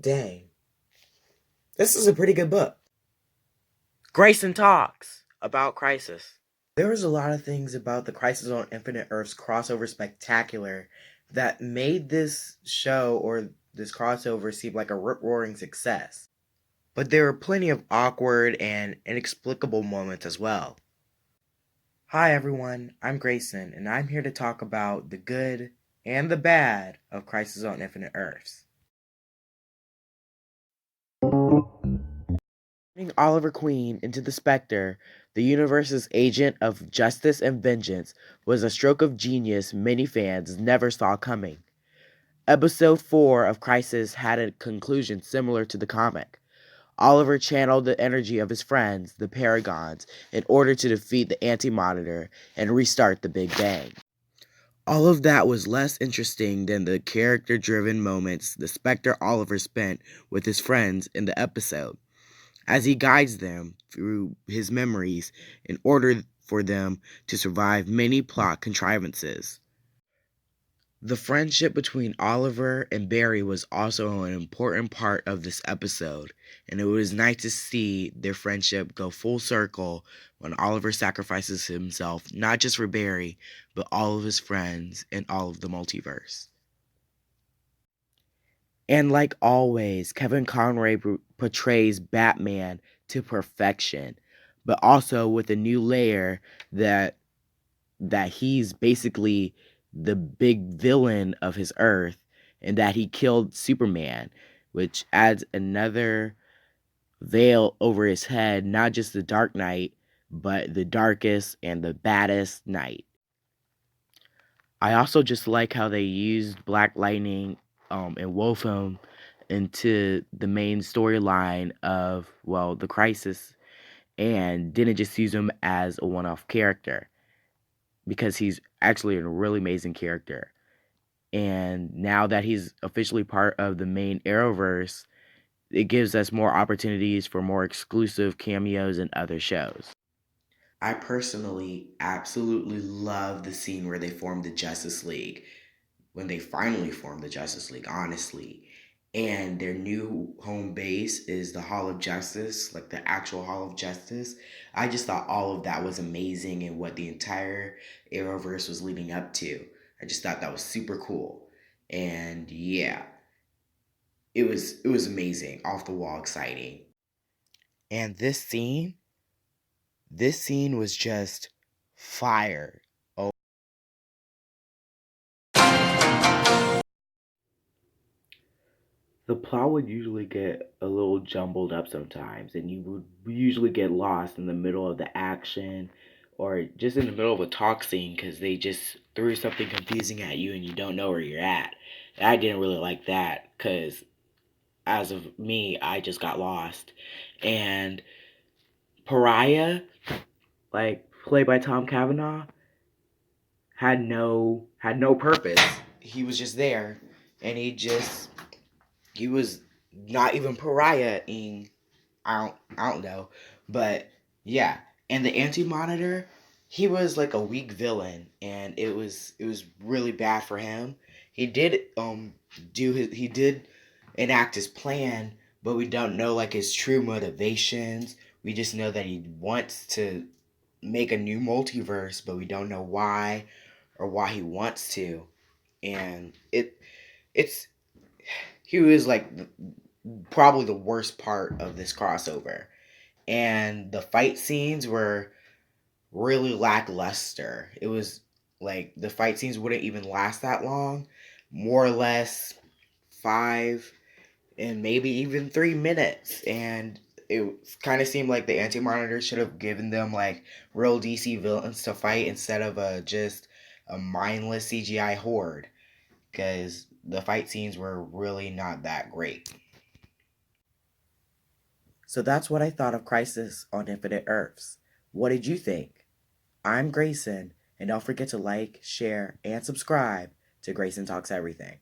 Dang. This is a pretty good book. Greyson talks about Crisis. There was a lot of things about the Crisis on Infinite Earths crossover spectacular that made this show or this crossover seem like a rip-roaring success. But there were plenty of awkward and inexplicable moments as well. Hi everyone, I'm Grayson, and I'm here to talk about the good and the bad of Crisis on Infinite Earths. Turning Oliver Queen into the Spectre, the universe's agent of justice and vengeance, was a stroke of genius many fans never saw coming. Episode 4 of Crisis had a conclusion similar to the comic. Oliver channeled the energy of his friends, the Paragons, in order to defeat the Anti-Monitor and restart the Big Bang. All of that was less interesting than the character-driven moments the Spectre Oliver spent with his friends in the episode, as he guides them through his memories in order for them to survive many plot contrivances. The friendship between Oliver and Barry was also an important part of this episode, and it was nice to see their friendship go full circle when Oliver sacrifices himself not just for Barry, but all of his friends and all of the multiverse. And like always, Kevin Conroy portrays Batman to perfection, but also with a new layer that he's basically the big villain of his Earth and that he killed Superman, which adds another veil over his head, not just the Dark Knight, but the darkest and the baddest night. I also just like how they used Black Lightning and wove him into the main storyline of, well, the Crisis, and didn't just use him as a one-off character, because he's actually a really amazing character. And now that he's officially part of the main Arrowverse, it gives us more opportunities for more exclusive cameos in other shows. I personally absolutely love the scene where they formed the Justice League, when they finally formed the Justice League, honestly. And their new home base is the Hall of Justice, like the actual Hall of Justice. I just thought all of that was amazing and what the entire Arrowverse was leading up to. I just thought that was super cool. And yeah, it was amazing, off the wall exciting. And this scene was just fire. Oh, the plot would usually get a little jumbled up sometimes, and you would usually get lost in the middle of the action or just in the middle of a talk scene because they just threw something confusing at you and you don't know where you're at. I didn't really like that because, as of me, I just got lost. And Pariah, like played by Tom Cavanaugh, had no purpose. He was just there, and he was not even pariah-ing. I don't know, but yeah. And the Anti-Monitor, he was like a weak villain, and it was really bad for him. He did he did enact his plan, but we don't know like his true motivations. We just know that he wants to make a new multiverse, but we don't know why or why he wants to. And it's he was like probably the worst part of this crossover. And the fight scenes were really lackluster. It was like the fight scenes wouldn't even last that long, more or less 5 and maybe even 3 minutes. And it kind of seemed like the Anti-Monitor should have given them like real DC villains to fight instead of just a mindless CGI horde, because the fight scenes were really not that great. So that's what I thought of Crisis on Infinite Earths. What did you think? I'm Grayson, and don't forget to like, share, and subscribe to Grayson Talks Everything.